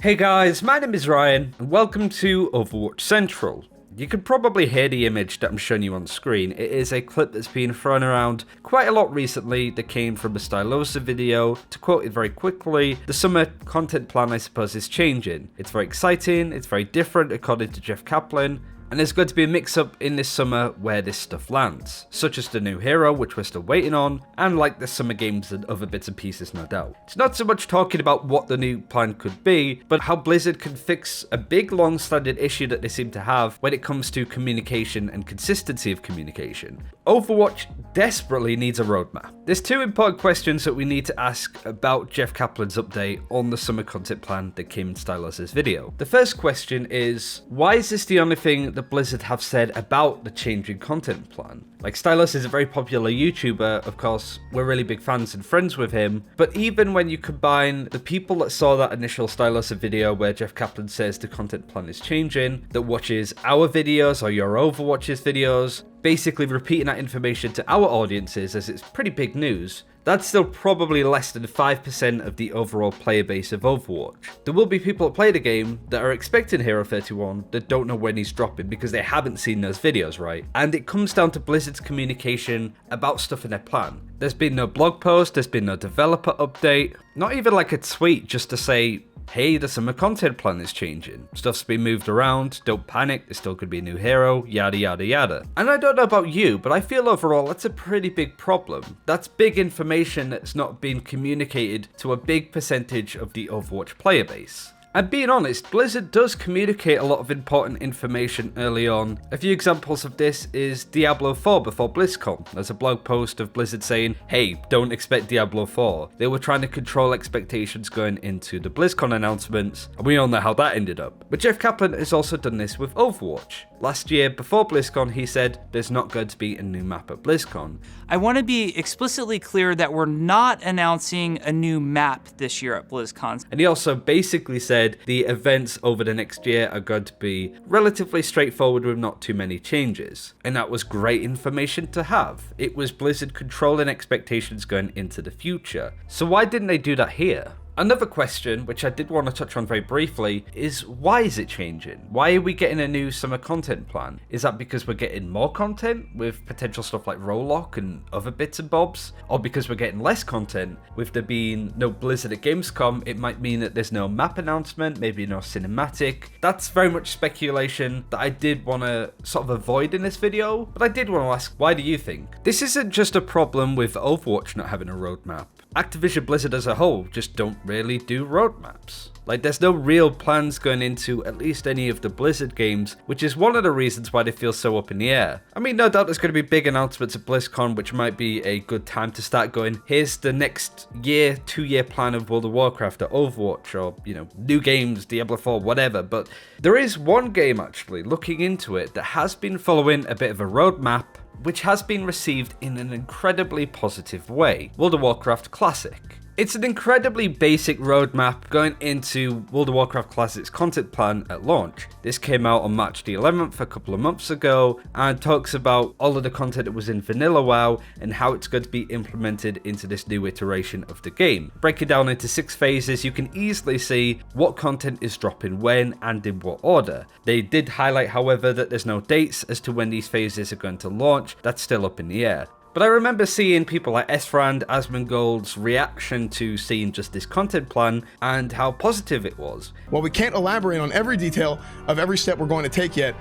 Hey guys, my name is Ryan, and welcome to Overwatch Central. You can probably hear the image that I'm showing you on screen. It is a clip that's been thrown around quite a lot recently that came from a Stylosa video. To quote it very quickly, the summer content plan I suppose is changing. It's very exciting, it's very different according to Jeff Kaplan, and there's going to be a mix-up in this summer where this stuff lands, such as the new hero, which we're still waiting on, and like the summer games and other bits and pieces, no doubt. It's not so much talking about what the new plan could be, but how Blizzard can fix a big long-standing issue that they seem to have when it comes to communication and consistency of communication. Overwatch desperately needs a roadmap. There's two important questions that we need to ask about Jeff Kaplan's update on the summer content plan that came in Stylosa's video. The first question is, why is this the only thing that Blizzard have said about the changing content plan? Like, Stylos is a very popular YouTuber, of course, we're really big fans and friends with him, but even when you combine the people that saw that initial Stylosa video where Jeff Kaplan says the content plan is changing, that watches our videos or your Overwatch's videos, basically repeating that information to our audiences as it's pretty big news, that's still probably less than 5% of the overall player base of Overwatch. There will be people that play the game that are expecting Hero 31 that don't know when he's dropping because they haven't seen those videos, right? And it comes down to Blizzard's communication about stuff in their plan. There's been no blog post, there's been no developer update, not even like a tweet just to say, hey, the summer content plan is changing. Stuff's been moved around, don't panic, there's still could be a new hero, yada yada yada. And I don't know about you, but I feel overall that's a pretty big problem. That's big information that's not being communicated to a big percentage of the Overwatch player base. And being honest, Blizzard does communicate a lot of important information early on. A few examples of this is Diablo 4 before BlizzCon. There's a blog post of Blizzard saying, hey, don't expect Diablo 4. They were trying to control expectations going into the BlizzCon announcements, and we all know how that ended up. But Jeff Kaplan has also done this with Overwatch. Last year, before BlizzCon, he said there's not going to be a new map at BlizzCon. I want to be explicitly clear that we're not announcing a new map this year at BlizzCon. And he also basically said the events over the next year are going to be relatively straightforward with not too many changes. And that was great information to have. It was Blizzard controlling expectations going into the future. So why didn't they do that here? Another question, which I did want to touch on very briefly, is why is it changing? Why are we getting a new summer content plan? Is that because we're getting more content with potential stuff like Rolock and other bits and bobs? Or because we're getting less content, with there being no Blizzard at Gamescom, it might mean that there's no map announcement, maybe no cinematic. That's very much speculation that I did want to sort of avoid in this video, but I did want to ask, why do you think? This isn't just a problem with Overwatch not having a roadmap. Activision Blizzard as a whole just don't really do roadmaps. Like, there's no real plans going into at least any of the Blizzard games, which is one of the reasons why they feel so up in the air. I mean, no doubt there's going to be big announcements at BlizzCon, which might be a good time to start going, here's the next year, 2-year plan of World of Warcraft or Overwatch or, you know, new games, Diablo 4, whatever. But there is one game, actually, looking into it, that has been following a bit of a roadmap, which has been received in an incredibly positive way. World of Warcraft Classic. It's an incredibly basic roadmap going into World of Warcraft Classic's content plan at launch. This came out on March the 11th, a couple of months ago, and talks about all of the content that was in Vanilla WoW and how it's going to be implemented into this new iteration of the game. Break it down into 6 phases, you can easily see what content is dropping when and in what order. They did highlight, however, that there's no dates as to when these phases are going to launch. That's still up in the air. But I remember seeing people like Esfrand, Asmongold's reaction to seeing just this content plan and how positive it was. While we can't elaborate on every detail of every step we're going to take yet,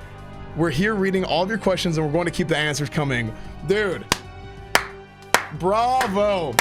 we're here reading all of your questions and we're going to keep the answers coming. Dude, bravo.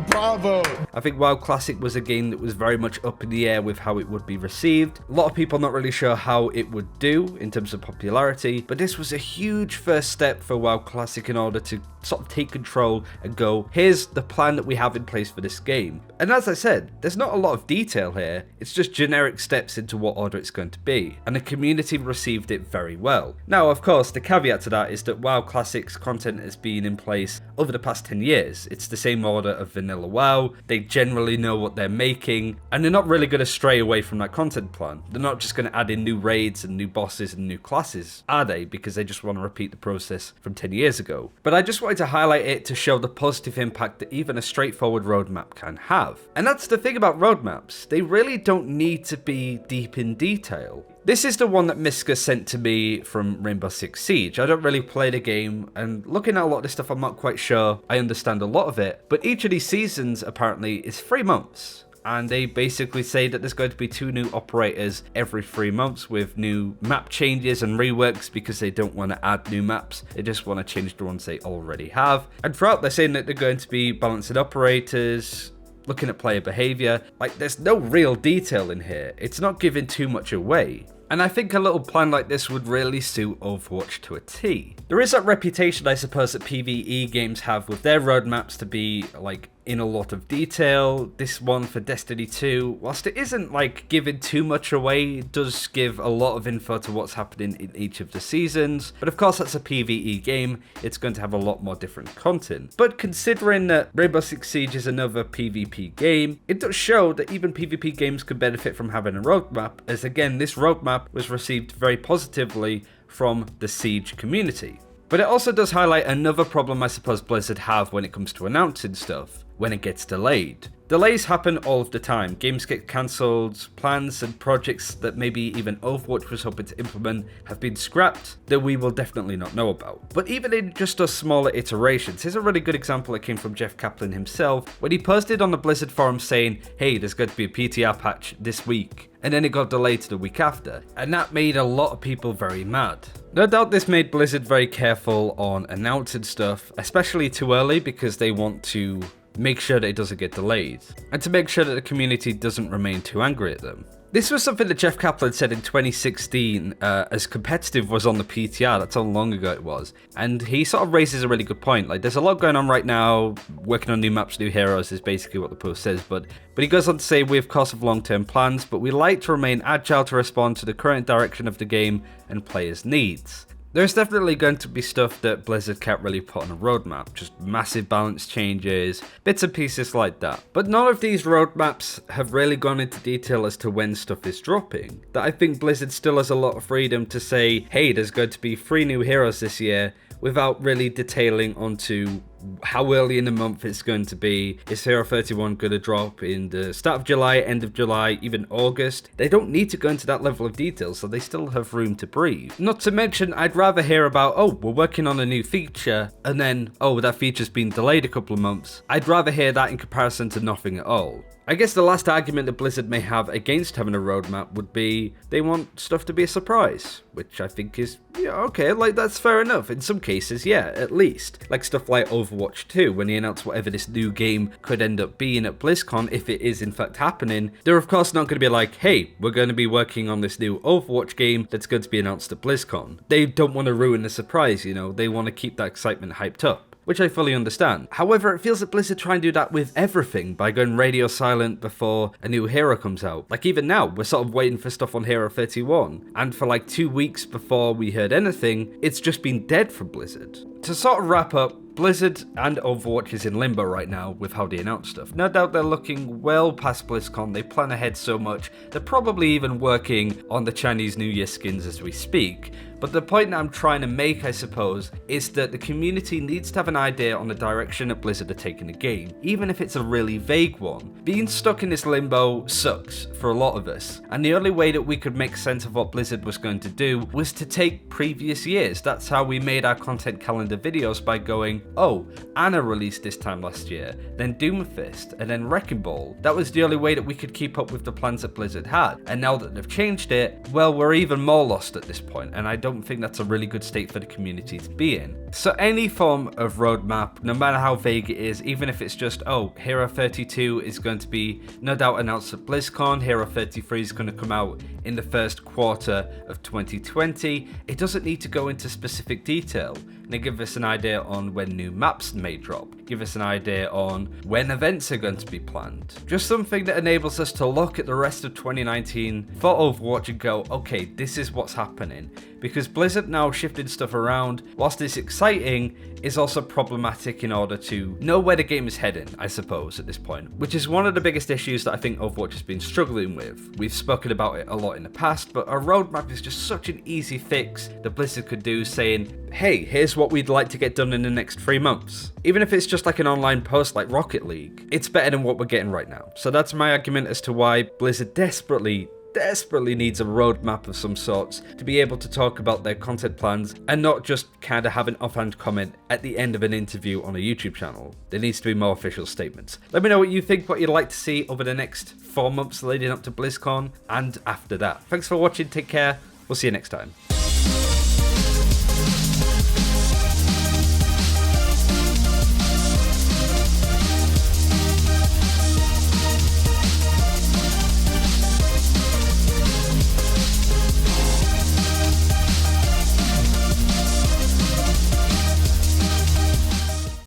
Bravo! I think WoW Classic was a game that was very much up in the air with how it would be received. A lot of people not really sure how it would do in terms of popularity, but this was a huge first step for WoW Classic in order to sort of take control and go, here's the plan that we have in place for this game. And as I said, there's not a lot of detail here, it's just generic steps into what order it's going to be, and the community received it very well. Now, of course, the caveat to that is that WoW Classic's content has been in place over the past 10 years. It's the same order of vanilla WoW. They generally know what they're making, and they're not really going to stray away from that content plan. They're not just going to add in new raids and new bosses and new classes, are they? Because they just want to repeat the process from 10 years ago. But I just wanted to highlight it to show the positive impact that even a straightforward roadmap can have. And that's the thing about roadmaps. They really don't need to be deep in detail. This is the one that Miska sent to me from Rainbow Six Siege. I don't really play the game, and looking at a lot of this stuff, I'm not quite sure I understand a lot of it. But each of these seasons, apparently, is 3 months. And they basically say that there's going to be 2 new operators every 3 months with new map changes and reworks because they don't want to add new maps. They just want to change the ones they already have. And throughout, they're saying that they're going to be balancing operators, looking at player behavior. Like, there's no real detail in here. It's not giving too much away. And I think a little plan like this would really suit Overwatch to a T. There is that reputation, I suppose, that PvE games have with their roadmaps to be, like, in a lot of detail. This one for Destiny 2, whilst it isn't, like, giving too much away, it does give a lot of info to what's happening in each of the seasons. But of course, that's a PvE game. It's going to have a lot more different content. But considering that Rainbow Six Siege is another PvP game, it does show that even PvP games could benefit from having a roadmap, as again, this roadmap was received very positively from the Siege community. But it also does highlight another problem I suppose Blizzard have when it comes to announcing stuff, when it gets delayed. Delays happen all of the time. Games get cancelled, plans and projects that maybe even Overwatch was hoping to implement have been scrapped that we will definitely not know about. But even in just those smaller iterations, here's a really good example that came from Jeff Kaplan himself when he posted on the Blizzard forum saying, hey, there's going to be a PTR patch this week. And then it got delayed to the week after. And that made a lot of people very mad. No doubt this made Blizzard very careful on announcing stuff, especially too early because they want to make sure that it doesn't get delayed, and to make sure that the community doesn't remain too angry at them. This was something that Jeff Kaplan said in 2016 as competitive was on the PTR, that's how long ago it was. And he sort of raises a really good point. Like, there's a lot going on right now, working on new maps, new heroes is basically what the post says, but he goes on to say, we of course have long-term plans, but we like to remain agile to respond to the current direction of the game and players' needs. There's definitely going to be stuff that Blizzard can't really put on a roadmap, just massive balance changes, bits and pieces like that. But none of these roadmaps have really gone into detail as to when stuff is dropping. That I think Blizzard still has a lot of freedom to say, hey, there's going to be 3 new heroes this year, without really detailing onto how early in the month it's going to be. Is Hero 31 going to drop in the start of July, end of July, even August? They don't need to go into that level of detail, so they still have room to breathe. Not to mention, I'd rather hear about, oh, we're working on a new feature, and then, oh, that feature's been delayed a couple of months. I'd rather hear that in comparison to nothing at all. I guess the last argument that Blizzard may have against having a roadmap would be they want stuff to be a surprise, which I think is, yeah, okay, like that's fair enough. In some cases, yeah, at least. Like stuff like Overwatch 2, when they announced whatever this new game could end up being at BlizzCon, if it is in fact happening, they're of course not going to be like, hey, we're going to be working on this new Overwatch game that's going to be announced at BlizzCon. They don't want to ruin the surprise, you know, they want to keep that excitement hyped up, which I fully understand. However, it feels that Blizzard try and do that with everything by going radio silent before a new hero comes out. Like even now, we're sort of waiting for stuff on Hero 31, and for like 2 weeks before we heard anything, it's just been dead from Blizzard. To sort of wrap up, Blizzard and Overwatch is in limbo right now with how they announce stuff. No doubt they're looking well past BlizzCon, they plan ahead so much, they're probably even working on the Chinese New Year skins as we speak. But the point that I'm trying to make, I suppose, is that the community needs to have an idea on the direction that Blizzard are taking the game, even if it's a really vague one. Being stuck in this limbo sucks for a lot of us, and the only way that we could make sense of what Blizzard was going to do was to take previous years. That's how we made our content calendar videos, by going, oh, Anna released this time last year, then Doomfist, and then Wrecking Ball. That was the only way that we could keep up with the plans that Blizzard had, and now that they've changed it, well, we're even more lost at this point, and I don't think that's a really good state for the community to be in. So any form of roadmap, no matter how vague it is, even if it's just, oh, Hero 32 is going to be no doubt announced at BlizzCon, Hero 33 is going to come out in the first quarter of 2020, it doesn't need to go into specific detail. They give us an idea on when new maps may drop, give us an idea on when events are going to be planned. Just something that enables us to look at the rest of 2019 for Overwatch and go, okay, this is what's happening. because Blizzard now shifting stuff around, whilst it's exciting, is also problematic in order to know where the game is heading, I suppose, at this point, which is one of the biggest issues that I think Overwatch has been struggling with. We've spoken about it a lot in the past, but a roadmap is just such an easy fix that Blizzard could do, saying, hey, here's what we'd like to get done in the next 3 months. Even if it's just like an online post like Rocket League, it's better than what we're getting right now. So that's my argument as to why Blizzard desperately needs a roadmap of some sorts to be able to talk about their content plans and not just kind of have an offhand comment at the end of an interview on a YouTube channel. There needs to be more official statements. Let me know what you think, what you'd like to see over the next 4 months leading up to BlizzCon and after that. Thanks for watching, take care, we'll see you next time.